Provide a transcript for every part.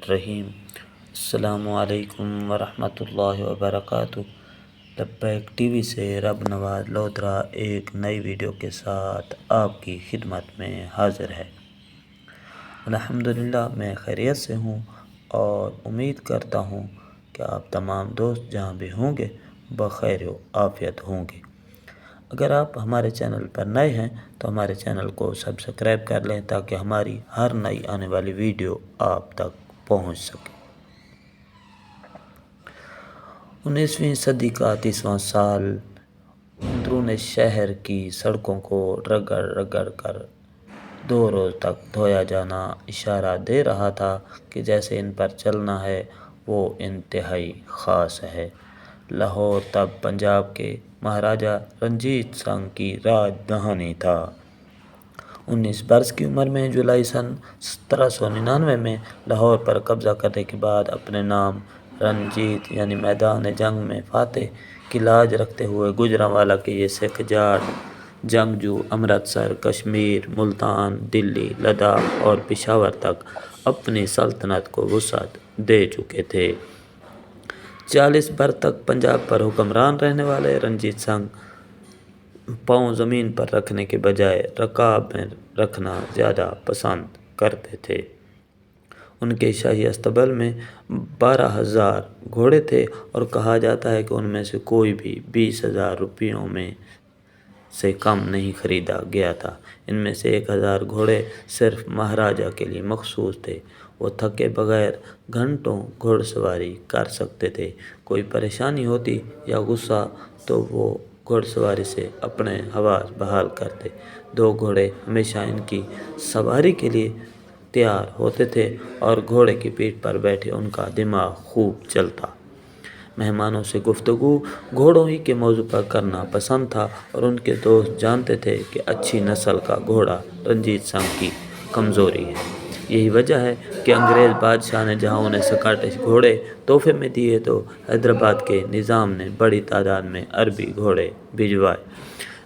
الرحیم۔ السلام علیکم ورحمۃ اللہ وبرکاتہ۔ لبیک ٹی وی سے رب نواز لودھرا ایک نئی ویڈیو کے ساتھ آپ کی خدمت میں حاضر ہے۔ الحمدللہ میں خیریت سے ہوں اور امید کرتا ہوں کہ آپ تمام دوست جہاں بھی ہوں گے بخیر و عافیت ہوں گے۔ اگر آپ ہمارے چینل پر نئے ہیں تو ہمارے چینل کو سبسکرائب کر لیں تاکہ ہماری ہر نئی آنے والی ویڈیو آپ تک پہنچ سکے۔ 19ویں صدی کا 30واں سال اندرون شہر کی سڑکوں کو رگڑ رگڑ کر 2 روز تک دھویا جانا اشارہ دے رہا تھا کہ جیسے ان پر چلنا ہے وہ انتہائی خاص ہے۔ لاہور تب پنجاب کے مہاراجہ رنجیت سنگھ کی راجدھانی تھا۔ 19 برس کی عمر میں جولائی سن 1799 میں لاہور پر قبضہ کرنے کے بعد اپنے نام رنجیت یعنی میدان جنگ میں فاتح کی لاج رکھتے ہوئے گوجرانوالہ کے یہ سکھ جاٹ جنگجو امرتسر، کشمیر، ملتان، دلی، لداخ اور پشاور تک اپنی سلطنت کو وسعت دے چکے تھے۔ 40 برس تک پنجاب پر حکمران رہنے والے رنجیت سنگھ پاؤں زمین پر رکھنے کے بجائے رکاب میں رکھنا زیادہ پسند کرتے تھے۔ ان کے شاہی استبل میں 12,000 گھوڑے تھے اور کہا جاتا ہے کہ ان میں سے کوئی بھی 20,000 روپیوں میں سے کم نہیں خریدا گیا تھا۔ ان میں سے 1,000 گھوڑے صرف مہاراجہ کے لیے مخصوص تھے۔ وہ تھکے بغیر گھنٹوں گھوڑ سواری کر سکتے تھے۔ کوئی پریشانی ہوتی یا غصہ تو وہ گھوڑ سواری سے اپنے حواس بحال کرتے۔ 2 گھوڑے ہمیشہ ان کی سواری کے لیے تیار ہوتے تھے اور گھوڑے کی پیٹھ پر بیٹھے ان کا دماغ خوب چلتا۔ مہمانوں سے گفتگو گھوڑوں ہی کے موضوع پر کرنا پسند تھا اور ان کے دوست جانتے تھے کہ اچھی نسل کا گھوڑا رنجیت سنگھ کی کمزوری ہے۔ یہی وجہ ہے کہ انگریز بادشاہ نے جہاں انہیں سکاٹش گھوڑے تحفے میں دیے تو حیدرآباد کے نظام نے بڑی تعداد میں عربی گھوڑے بھجوائے۔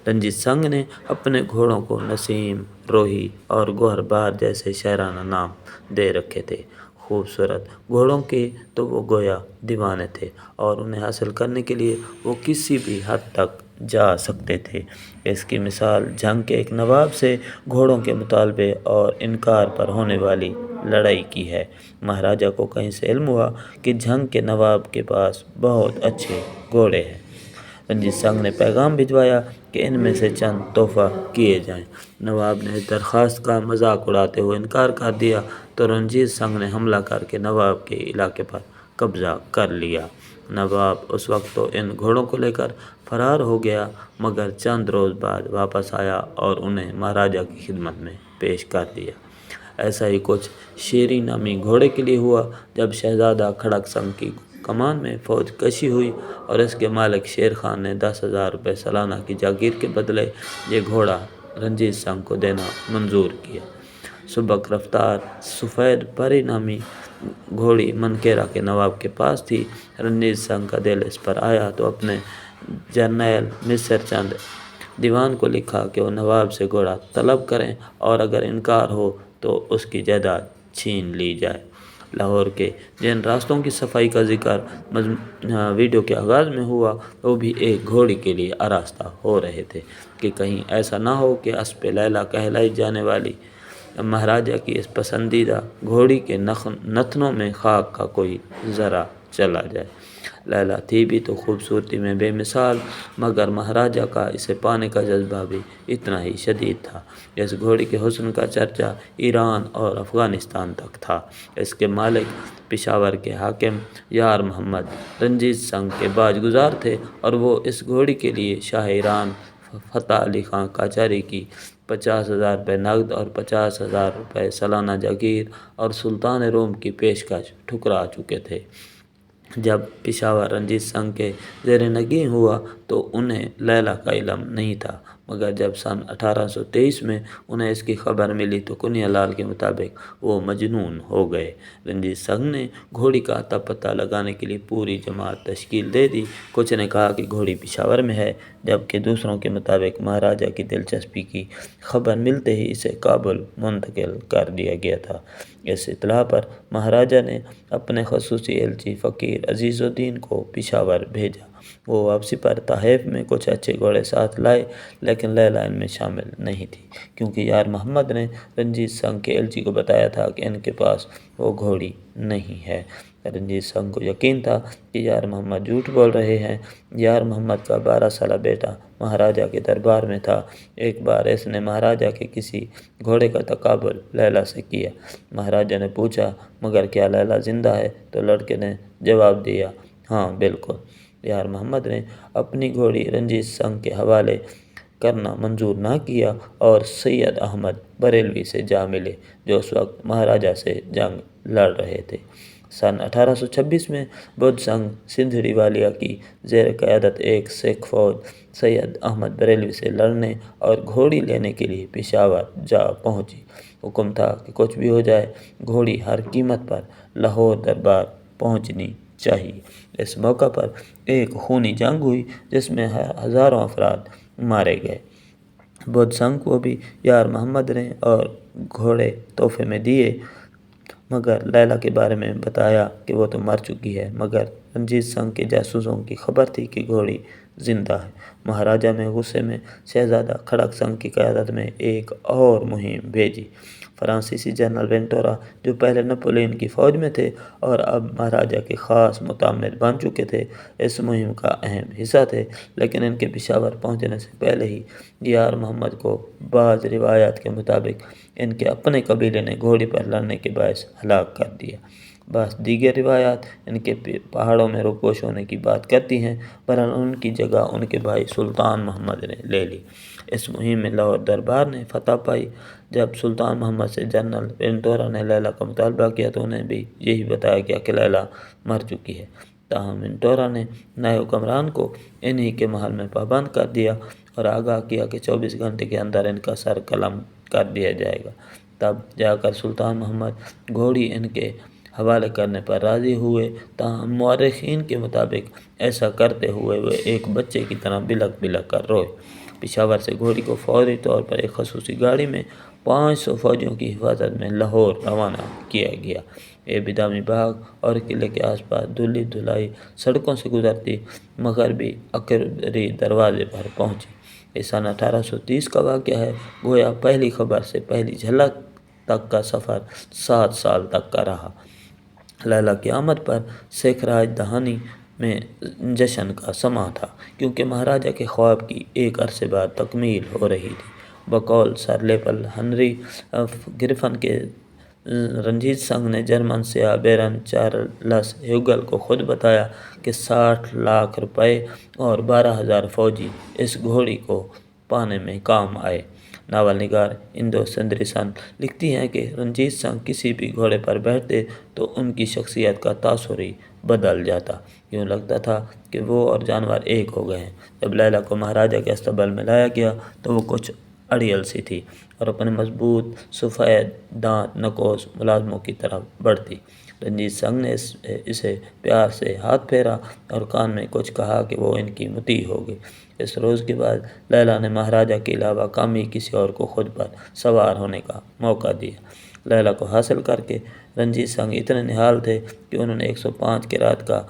رنجیت سنگھ نے اپنے گھوڑوں کو نسیم، روہی اور گوہر بار جیسے شاعرانہ نام دے رکھے تھے۔ خوبصورت گھوڑوں کے تو وہ گویا دیوانے تھے اور انہیں حاصل کرنے کے لیے وہ کسی بھی حد تک جا سکتے تھے۔ اس کی مثال جنگ کے ایک نواب سے گھوڑوں کے مطالبے اور انکار پر ہونے والی لڑائی کی ہے۔ مہاراجہ کو کہیں سے علم ہوا کہ جنگ کے نواب کے پاس بہت اچھے گھوڑے ہیں۔ رنجیت سنگھ نے پیغام بھجوایا کہ ان میں سے چند تحفہ کیے جائیں۔ نواب نے اس درخواست کا مذاق اڑاتے ہوئے انکار کر دیا تو رنجیت سنگھ نے حملہ کر کے نواب کے علاقے پر قبضہ کر لیا۔ نواب اس وقت تو ان گھوڑوں کو لے کر فرار ہو گیا مگر چند روز بعد واپس آیا اور انہیں مہاراجہ کی خدمت میں پیش کر دیا۔ ایسا ہی کچھ شیریں نامی گھوڑے کے لیے ہوا۔ جب شہزادہ کھڑک سنگھ کی کمان میں فوج کشی ہوئی اور اس کے مالک شیر خان نے 10,000 روپے سالانہ کی جاگیر کے بدلے یہ گھوڑا رنجیت سنگھ کو دینا منظور کیا۔ سبک رفتار سفید پری نامی گھوڑی منکیرا کے نواب کے پاس تھی۔ رنجیت سنگھ کا دل اس پر آیا تو اپنے جرنیل مصر چند دیوان کو لکھا کہ وہ نواب سے گھوڑا طلب کریں اور اگر انکار ہو تو اس کی جائیداد چھین لی جائے۔ لاہور کے جن راستوں کی صفائی کا ذکر ویڈیو کے آغاز میں ہوا وہ بھی ایک گھوڑی کے لیے آراستہ ہو رہے تھے کہ کہیں ایسا نہ ہو کہ اسپِ لیلی کہلائی جانے والی مہاراجہ کی اس پسندیدہ گھوڑی کے نتنوں میں خاک کا کوئی ذرہ چلا جائے۔ لیلی تھی بھی تو خوبصورتی میں بے مثال مگر مہاراجہ کا اسے پانے کا جذبہ بھی اتنا ہی شدید تھا۔ اس گھوڑی کے حسن کا چرچا ایران اور افغانستان تک تھا۔ اس کے مالک پشاور کے حاکم یار محمد رنجیت سنگھ کے باج گزار تھے اور وہ اس گھوڑی کے لیے شاہ ایران فتح علی خان قاجاری کی 50,000 روپے نقد اور 50,000 روپے سالانہ جاگیر اور سلطان روم کی پیشکش ٹھکرا چکے تھے۔ جب پشاور رنجیت سنگھ کے زیر نگین ہوا تو تو انہیں لیلا کا علم نہیں تھا، مگر جب سن 1823 میں انہیں اس کی خبر ملی تو کنیا لال کے مطابق وہ مجنون ہو گئے۔ رنجیت سنگھ نے گھوڑی کا اتا پتہ لگانے کے لیے پوری جماعت تشکیل دے دی۔ کچھ نے کہا کہ گھوڑی پشاور میں ہے، جبکہ دوسروں کے مطابق مہاراجہ کی دلچسپی کی خبر ملتے ہی اسے کابل منتقل کر دیا گیا تھا۔ اس اطلاع پر مہاراجہ نے اپنے خصوصی ایلچی فقیر عزیز الدین کو پشاور بھیجا۔ وہ واپسی پر تحائف میں کچھ اچھے گھوڑے ساتھ لائے، لیکن لیلا ان میں شامل نہیں تھی، کیونکہ یار محمد نے رنجیت سنگھ کے ایلچی کو بتایا تھا کہ ان کے پاس وہ گھوڑی نہیں ہے۔ رنجیت سنگھ کو یقین تھا کہ یار محمد جھوٹ بول رہے ہیں۔ یار محمد کا 12 سالہ بیٹا مہاراجہ کے دربار میں تھا۔ ایک بار اس نے مہاراجہ کے کسی گھوڑے کا تقابل لیلا سے کیا۔ مہاراجہ نے پوچھا، مگر کیا لیلا زندہ ہے؟ تو لڑکے نے جواب دیا، ہاں بالکل۔ یار محمد نے اپنی گھوڑی رنجیت سنگھ کے حوالے کرنا منظور نہ کیا اور سید احمد بریلوی سے جا ملے، جو اس وقت مہاراجہ سے جنگ لڑ رہے تھے۔ سن 1826 میں بدھ سنگھ سندھڑی والیا کی زیر قیادت ایک سکھ فوج سید احمد بریلوی سے لڑنے اور گھوڑی لینے کے لیے پشاور جا پہنچی۔ حکم تھا کہ کچھ بھی ہو جائے، گھوڑی ہر قیمت پر لاہور دربار پہنچنی چاہیے۔ اس موقع پر ایک خونی جنگ ہوئی جس میں ہزاروں افراد مارے گئے۔ بدھ سنگھ کو بھی یار محمد نے اور گھوڑے تحفے میں دیے، مگر لیلا کے بارے میں بتایا کہ وہ تو مر چکی ہے۔ مگر رنجیت سنگھ کے جاسوسوں کی خبر تھی کہ گھوڑی زندہ ہے۔ مہاراجہ نے غصے میں شہزادہ کھڑک سنگھ کی قیادت میں ایک اور مہم بھیجی۔ فرانسیسی جنرل وینٹورا، جو پہلے نپولین کی فوج میں تھے اور اب مہاراجہ کے خاص متعمد بن چکے تھے، اس مہم کا اہم حصہ تھے، لیکن ان کے پشاور پہنچنے سے پہلے ہی یار محمد کو بعض روایات کے مطابق ان کے اپنے قبیلے نے گھوڑی پر لڑنے کے باعث ہلاک کر دیا۔ بعض دیگر روایات ان کے پہاڑوں میں روپوش ہونے کی بات کرتی ہیں، بہرحال ان کی جگہ ان کے بھائی سلطان محمد نے لے لی۔ اس مہم میں لاہور دربار نے فتح پائی۔ جب سلطان محمد سے جنرل وینٹورا نے لیلا کا مطالبہ کیا تو انہیں بھی یہی بتایا گیا کہ لیلا مر چکی ہے۔ تاہم وینٹورا نے نئے حکمران کو انہی کے محل میں پابند کر دیا اور آگاہ کیا کہ 24 گھنٹے کے اندر ان کا سر قلم کر دیا جائے گا۔ تب جا کر سلطان محمد گھوڑی ان کے حوالے کرنے پر راضی ہوئے۔ تاہم مورخین کے مطابق ایسا کرتے ہوئے وہ ایک بچے کی طرح بلک بلک کر روئے۔ پشاور سے گھوڑی کو فوری طور پر ایک خصوصی گاڑی میں 500 فوجیوں کی حفاظت میں لاہور روانہ کیا گیا۔ یہ بدامی باغ اور قلعے کے آس پاس دھلی دھلائی سڑکوں سے گزرتی مغربی اکبری دروازے پر پہنچی۔ یہ سن 1830 کا واقعہ ہے۔ گویا پہلی خبر سے پہلی جھلک تک کا سفر 7 سال تک کا رہا۔ لیلا کی آمد پر سکھ راج دہانی میں جشن کا سماں تھا، کیونکہ مہاراجہ کے خواب کی ایک عرصے بعد تکمیل ہو رہی تھی۔ بقول سر لیپل ہنری گریفن کے، رنجیت سنگھ نے جرمن سیاح بیرن چارلس ہیوگل کو خود بتایا کہ 60 لاکھ روپے اور 12,000 فوجی اس گھوڑی کو پانے میں کام آئے۔ ناول نگار اندو سندرسن لکھتی ہیں کہ رنجیت سنگھ کسی بھی گھوڑے پر بیٹھتے تو ان کی شخصیت کا تاثر ہی بدل جاتا، یوں لگتا تھا کہ وہ اور جانور ایک ہو گئے ہیں۔ جب لیلا کو مہاراجہ کے استقبال میں لایا گیا تو وہ کچھ اڑیل سی تھی اور اپنے مضبوط سفید دانت نکوس ملازموں کی طرف بڑھتی۔ رنجیت سنگھ نے اسے پیار سے ہاتھ پھیرا اور کان میں کچھ کہا کہ وہ ان کی مطیع ہو گئی۔ اس روز کے بعد لیلا نے مہاراجہ کے علاوہ کامی کسی اور کو خود پر سوار ہونے کا موقع دیا۔ لیلا کو حاصل کر کے رنجیت سنگھ اتنے نہال تھے کہ انہوں نے 105 کیرات کا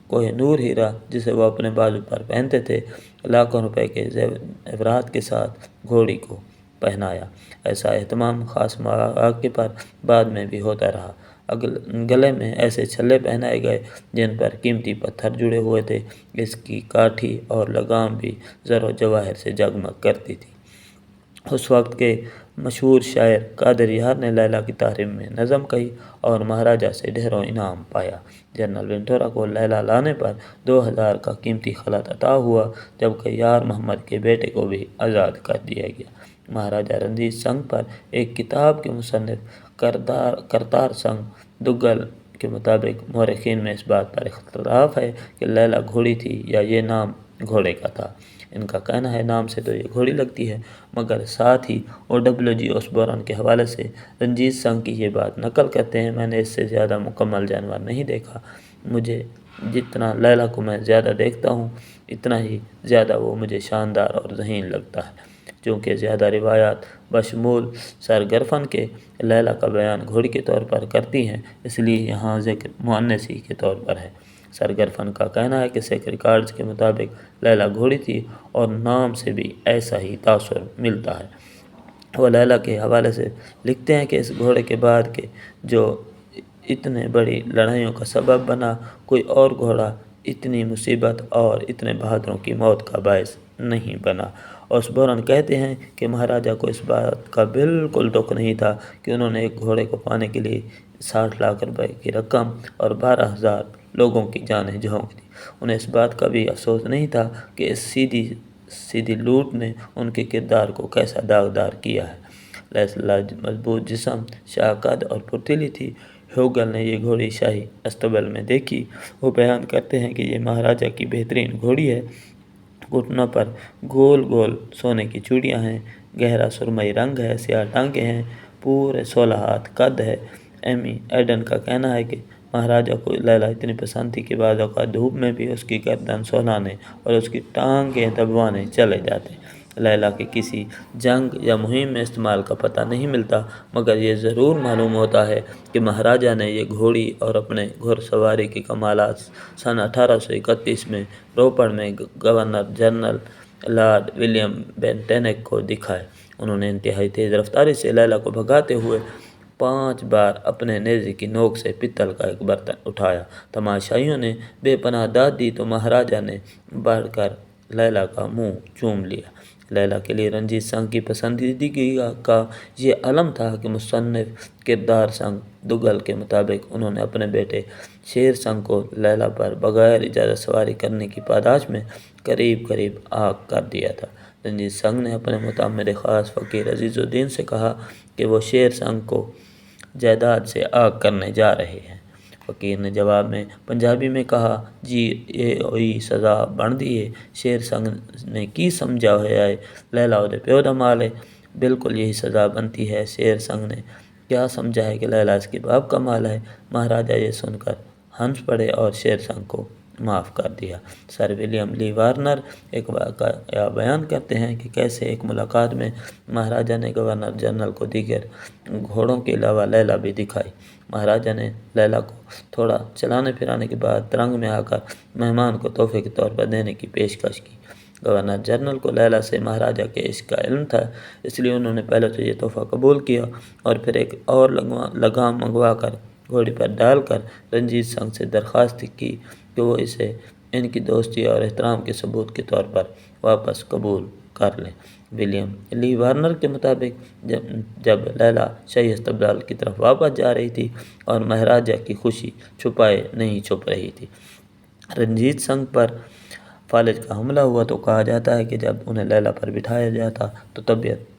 کوہ نور ہیرا، جسے وہ اپنے بازو پر پہنتے تھے، لاکھوں روپے کے زیورات کے ساتھ گھوڑی کو پہنایا۔ ایسا اہتمام خاص مواقع پر بعد میں بھی ہوتا رہا۔ گلے میں ایسے چھلے پہنائے گئے جن پر قیمتی پتھر جڑے ہوئے تھے۔ اس کی کاٹھی اور لگام بھی زر و جواہر سے جگمگ کرتی تھی۔ اس وقت کے مشہور شاعر قادر یار نے لیلا کی تعریف میں نظم کہی اور مہاراجہ سے ڈھیروں انعام پایا۔ جنرل وینٹورا کو لیلا لانے پر 2,000 کا قیمتی خلعت عطا ہوا، جبکہ یار محمد کے بیٹے کو بھی آزاد کر دیا گیا۔ مہاراجہ رنجیت سنگھ پر ایک کتاب کے مصنف کرتار سنگھ دگل کے مطابق مورخین میں اس بات پر اختلاف ہے کہ لیلا گھوڑی تھی یا یہ نام گھوڑے کا تھا۔ ان کا کہنا ہے نام سے تو یہ گھوڑی لگتی ہے، مگر ساتھ ہی OWG اوسبورن کے حوالے سے رنجیت سنگھ کی یہ بات نقل کرتے ہیں، میں نے اس سے زیادہ مکمل جانور نہیں دیکھا۔ مجھے جتنا لیلا کو میں زیادہ دیکھتا ہوں اتنا ہی زیادہ وہ مجھے شاندار اور ذہین لگتا ہے۔ چونکہ زیادہ روایات بشمول سرگرفن کے لیلا کا بیان گھوڑی کے طور پر کرتی ہیں، اس لیے یہاں ذکر مؤنثی کے طور پر ہے۔ سرگرفن کا کہنا ہے کہ سکھ ریکارڈز کے مطابق لیلا گھوڑی تھی اور نام سے بھی ایسا ہی تاثر ملتا ہے۔ وہ لیلا کے حوالے سے لکھتے ہیں کہ اس گھوڑے کے بعد کے جو اتنے بڑی لڑائیوں کا سبب بنا، کوئی اور گھوڑا اتنی مصیبت اور اتنے بہادروں کی موت کا باعث نہیں بنا۔ اوسبورن کہتے ہیں کہ مہاراجہ کو اس بات کا بالکل دکھ نہیں تھا کہ انہوں نے ایک گھوڑے کو پانے کے لیے 60 لاکھ روپے کی رقم اور 12,000 لوگوں کی جانیں جھونک دی۔ انہیں اس بات کا بھی افسوس نہیں تھا کہ اس سیدھی لوٹ نے ان کے کردار کو کیسا داغدار کیا ہے۔ لیلا مضبوط جسم، شاہ قد اور پرتیلی تھی۔ ہیوگل نے یہ گھوڑی شاہی استبل میں دیکھی۔ وہ بیان کرتے ہیں کہ یہ مہاراجہ کی بہترین گھوڑی ہے۔ گھٹنوں پر گول گول سونے کی چوڑیاں ہیں، گہرا سرمئی رنگ ہے، سیاہ ٹانگیں ہیں، پورے 16 ہاتھ قد ہے۔ ایمی ایڈن کا کہنا ہے کہ مہاراجہ کو لیلا اتنی پسند تھی کہ بعض اوقات دھوپ میں بھی اس کی گردن سہلانے اور اس کی ٹانگیں دبوانے چلے جاتے۔ لیلا کے کسی جنگ یا مہم میں استعمال کا پتہ نہیں ملتا، مگر یہ ضرور معلوم ہوتا ہے کہ مہاراجہ نے یہ گھوڑی اور اپنے گھڑ سواری کے کمالات سن 1831 میں روپڑ میں گورنر جنرل لارڈ ولیم بینٹنک کو دکھائے۔ انہوں نے انتہائی تیز رفتاری سے لیلا کو بھگاتے ہوئے 5 بار اپنے نیزے کی نوک سے پتل کا ایک برتن اٹھایا۔ تماشائیوں نے بے پناہ داد دی تو مہاراجہ نے بڑھ کر لیلا کا منہ چوم لیا۔ لیلا کے لیے رنجیت سنگھ کی پسندیدگی کا یہ علم تھا کہ مصنف کردار سنگھ دگل کے مطابق انہوں نے اپنے بیٹے شیر سنگھ کو لیلا پر بغیر اجازت سواری کرنے کی پاداش میں قریب قریب عاق کر دیا تھا۔ رنجیت سنگھ نے اپنے معتمد خاص فقیر عزیز الدین سے کہا کہ وہ شیر سنگھ کو جائیداد سے عاق کرنے جا رہے ہیں۔ فقیر نے جواب میں پنجابی میں کہا، جی یہ ہوئی سزا بن دی ہے۔ شیر سنگھ نے کی سمجھا ہوا ہے، لیلا اودے پیو دا مال ہے، بالکل یہی سزا بنتی ہے۔ شیر سنگھ نے کیا سمجھا ہے کہ لیلا اس کے باپ کا مال ہے؟ مہاراجہ یہ سن کر ہنس پڑے اور شیر سنگھ کو معاف کر دیا۔ سر ولیم لی وارنر ایک واقعہ بیان کرتے ہیں کہ کیسے ایک ملاقات میں مہاراجہ نے گورنر جنرل کو دیگر گھوڑوں کے علاوہ لیلا بھی دکھائی۔ مہاراجہ نے لیلا کو تھوڑا چلانے پھرانے کے بعد ترنگ میں آ کر مہمان کو تحفے کے طور پر دینے کی پیشکش کی۔ گورنر جنرل کو لیلا سے مہاراجہ کے عشق کا علم تھا، اس لیے انہوں نے پہلے تو یہ تحفہ قبول کیا اور پھر ایک اور لگام منگوا کر گھوڑی پر ڈال کر رنجیت سنگھ سے درخواست کی کہ وہ اسے ان کی دوستی اور احترام کے ثبوت کے طور پر واپس قبول کر لیں۔ ولیم لی وارنر کے مطابق جب لیلا شاہی استبدال کی طرف واپس جا رہی تھی اور مہاراجہ کی خوشی چھپائے نہیں چھپ رہی تھی، رنجیت سنگھ پر فالج کا حملہ ہوا تو کہا جاتا ہے کہ جب انہیں لیلا پر بٹھایا جاتا تو طبیعت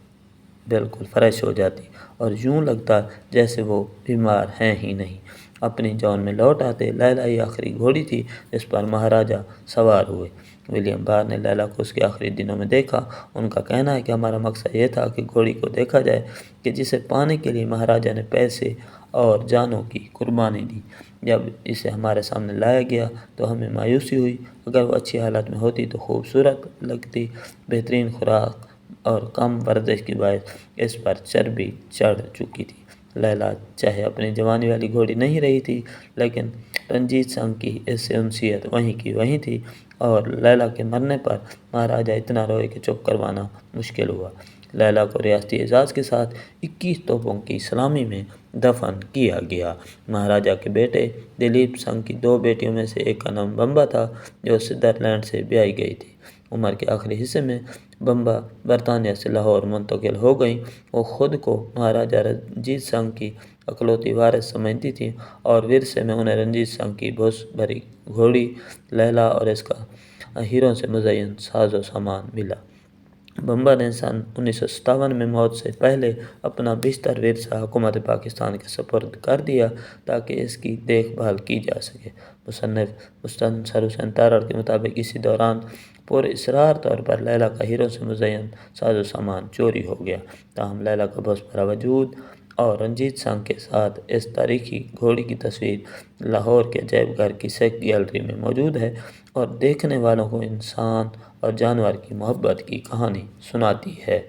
بالکل فریش ہو جاتی اور یوں لگتا جیسے وہ بیمار ہیں ہی نہیں۔ اپنی جون میں لوٹ آتے۔ لیلا ہی آخری گھوڑی تھی جس پر مہاراجہ سوار ہوئے۔ ولیم بار نے لیلا کو اس کے آخری دنوں میں دیکھا۔ ان کا کہنا ہے کہ ہمارا مقصد یہ تھا کہ گھوڑی کو دیکھا جائے کہ جسے پانے کے لیے مہاراجہ نے پیسے اور جانوں کی قربانی دی۔ جب اسے ہمارے سامنے لایا گیا تو ہمیں مایوسی ہوئی۔ اگر وہ اچھی حالت میں ہوتی تو خوبصورت لگتی۔ بہترین خوراک اور کم ورزش کے باعث اس پر چربی چڑھ چکی تھی۔ لیلا چاہے اپنی جوانی والی گھوڑی نہیں رہی تھی، لیکن رنجیت سنگھ کی اس سے انسیت وہیں کی وہیں تھی اور لیلا کے مرنے پر مہاراجہ اتنا روئے کہ چپ کروانا مشکل ہوا۔ لیلا کو ریاستی اعزاز کے ساتھ 21 توپوں کی سلامی میں دفن کیا گیا۔ مہاراجہ کے بیٹے دلیپ سنگھ کی 2 بیٹیوں میں سے ایک کا نام بمبا تھا جو سدرلینڈ سے بیائی گئی تھی۔ عمر کے آخری حصے میں بمبا برطانیہ سے لاہور منتقل ہو گئیں۔ وہ خود کو مہاراجہ رنجیت سنگھ کی اکلوتی وارث سمجھتی تھیں اور ورثے میں انہیں رنجیت سنگھ کی بھس بھری گھوڑی لیلا اور اس کا ہیروں سے مزین ساز و سامان ملا۔ بمبا نے سن 1957 میں موت سے پہلے اپنا بیشتر ورثہ حکومت پاکستان کے سپرد کر دیا تاکہ اس کی دیکھ بھال کی جا سکے۔ مصنف مستنصر حسین تارڑ کے مطابق اسی دوران پراسرار طور پر لیلا کا ہیروں سے مزین ساز و سامان چوری ہو گیا، تاہم لیلا کا بہت بڑا وجود اور رنجیت سنگھ کے ساتھ اس تاریخی گھوڑی کی تصویر لاہور کے عجائب گھر کی سکھ گیلری میں موجود ہے اور دیکھنے والوں کو انسان اور جانور کی محبت کی کہانی سناتی ہے۔